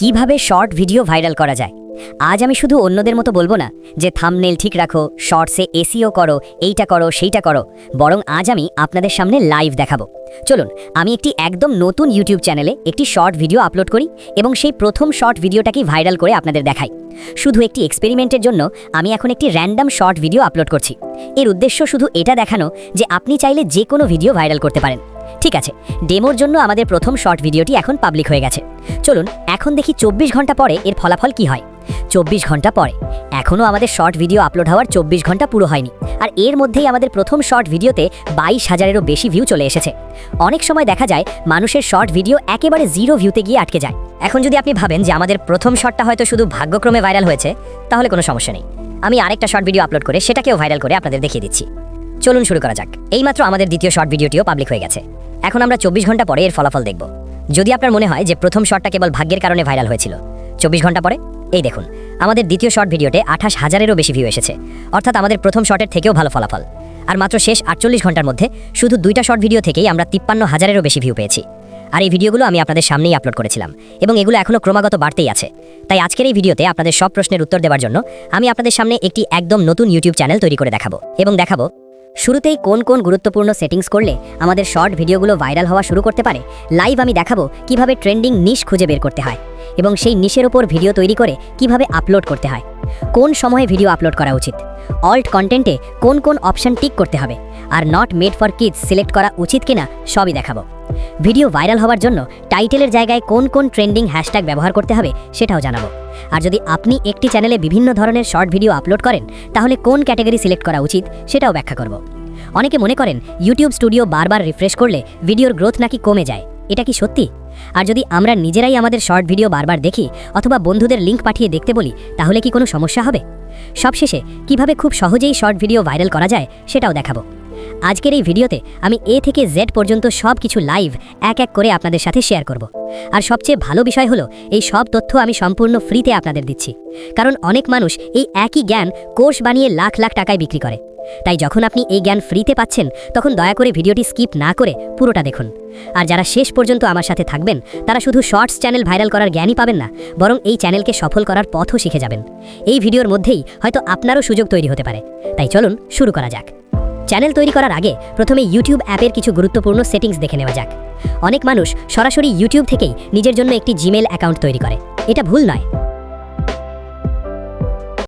কিভাবে short video viral করা যায়। আজ আমি শুধু অন্যদের মতো বলবো না যে থাম্বনেল ঠিক রাখো, শর্টসে এসইও করো, এইটা করো সেইটা করো, বরং আজ আমি আপনাদের সামনে লাইভ দেখাবো। চলুন আমি একটি একদম নতুন ইউটিউব চ্যানেলে একটি শর্ট ভিডিও আপলোড করি এবং সেই প্রথম শর্ট ভিডিওটাকে ভাইরাল করে আপনাদের দেখাই। শুধু একটি এক্সপেরিমেন্টের জন্য আমি এখন একটি র্যান্ডম শর্ট ভিডিও আপলোড করছি। এর উদ্দেশ্য শুধু এটা দেখানো যে আপনি চাইলে যে কোনো ভিডিও ভাইরাল করতে পারেন। ঠিক আছে, ডেমোর জন্য আমাদের প্রথম শর্ট ভিডিওটি এখন পাবলিক হয়ে গেছে। চলুন এখন দেখি 24 ঘন্টা পরে এর ফলাফল কি হয়। 24 ঘন্টা পরে এখনও আমাদের শর্ট ভিডিও আপলোড হওয়ার 24 ঘন্টা পুরো হয়নি, আর এর মধ্যেই আমাদের প্রথম শর্ট ভিডিওতে 22,000-এরও বেশি ভিউ চলে এসেছে। অনেক সময় দেখা যায় মানুষের শর্ট ভিডিও একেবারে 0 ভিউতে গিয়ে আটকে যায়। এখন যদি আপনি ভাবেন যে আমাদের প্রথম শর্টটা হয়তো শুধু ভাগ্যক্রমে ভাইরাল হয়েছে, তাহলে কোনো সমস্যা নেই। আমি আরেকটা শর্ট ভিডিও আপলোড করে সেটাকেও ভাইরাল করে আপনাদের দেখিয়ে দিচ্ছি। চলুন শুরু করা যাক। এইমাত্র আমাদের দ্বিতীয় শর্ট ভিডিওটিও পাবলিক হয়ে গেছে। এখন আমরা 24 ঘন্টা পরে এর ফলাফল দেখব। যদি আপনার মনে হয় যে প্রথম শর্টটা কেবল ভাগ্যের কারণে ভাইরাল হয়েছিল, 24 ঘন্টা পরে এই দেখুন আমাদের দ্বিতীয় শর্ট ভিডিওতে 28,000-এরও বেশি ভিউ এসেছে, অর্থাৎ আমাদের প্রথম শর্টের থেকেও ভালো ফলাফল। আর মাত্র শেষ 48 ঘন্টার মধ্যে শুধু 2টা শর্ট ভিডিও থেকেই আমরা 53,000-এরও বেশি ভিউ পেয়েছি। আর এই ভিডিওগুলো আমি আপনাদের সামনেই আপলোড করেছিলাম এবং এগুলো এখনও ক্রমাগত বাড়তেই আছে। তাই আজকের এই ভিডিওতে আপনাদের সব প্রশ্নের উত্তর দেওয়ার জন্য আমি আপনাদের সামনে একটি একদম নতুন ইউটিউব চ্যানেল তৈরি করে দেখাবো এবং দেখাবো শুরুতেই কোন কোন গুরুত্বপূর্ণ সেটিংস করলে আমাদের শর্ট ভিডিওগুলো ভাইরাল হওয়া শুরু করতে পারে। লাইভ আমি দেখাবো কিভাবে ট্রেন্ডিং নিশ খুঁজে বের করতে হয় এবং সেই নিশের ওপর ভিডিও তৈরি করে কিভাবে আপলোড করতে হয়, কোন সময়ে ভিডিও আপলোড করা উচিত, অল্ট কন্টেন্টে কোন কোন অপশন টিক করতে হবে, আর not made for kids select করা উচিত কিনা সবই দেখাবো। ভিডিও ভাইরাল হওয়ার জন্য টাইটেলের জায়গায় কোন কোন ট্রেন্ডিং হ্যাশট্যাগ ব্যবহার করতে হবে সেটাও জানাবো। আর যদি আপনি একটি চ্যানেলে বিভিন্ন ধরনের শর্ট ভিডিও আপলোড করেন, তাহলে কোন ক্যাটাগরি সিলেক্ট করা উচিত সেটাও ব্যাখ্যা করব। অনেকে মনে করেন ইউটিউব স্টুডিও বারবার রিফ্রেশ করলে ভিডিওর গ্রোথ নাকি কমে যায়। এটা কি সত্যি? আর যদি আমরা নিজেরাই আমাদের শর্ট ভিডিও বারবার দেখি অথবা বন্ধুদের লিঙ্ক পাঠিয়ে দেখতে বলি, তাহলে কি কোনো সমস্যা হবে? সবশেষে কিভাবে খুব সহজেই শর্ট ভিডিও ভাইরাল করা যায় সেটাও দেখাবো। আজকের এই ভিডিওতে আমি এ থেকে জেড পর্যন্ত সব কিছু লাইভ এক এক করে আপনাদের সাথে শেয়ার করব। আর সবচেয়ে ভালো বিষয় হলো এই সব তথ্য আমি সম্পূর্ণ ফ্রিতে আপনাদের দিচ্ছি, কারণ অনেক মানুষ এই একই জ্ঞান কোর্স বানিয়ে লাখ লাখ টাকায় বিক্রি করে। তাই যখন আপনি এই জ্ঞান ফ্রিতে পাচ্ছেন, তখন দয়া করে ভিডিওটি স্কিপ না করে পুরোটা দেখুন। আর যারা শেষ পর্যন্ত আমার সাথে থাকবেন, তারা শুধু শর্টস চ্যানেল ভাইরাল করার জ্ঞানই পাবেন না, বরং এই চ্যানেলকে সফল করার পথও শিখে যাবেন। এই ভিডিওর মধ্যেই হয়তো আপনারও সুযোগ তৈরি হতে পারে। তাই চলুন শুরু করা যাক। চ্যানেল তৈরি করার আগে প্রথমে ইউটিউব অ্যাপের কিছু গুরুত্বপূর্ণ সেটিংস দেখে নেওয়া যাক। অনেক মানুষ সরাসরি ইউটিউব থেকেই নিজের জন্য একটি জিমেল অ্যাকাউন্ট তৈরি করে। এটা ভুল নয়।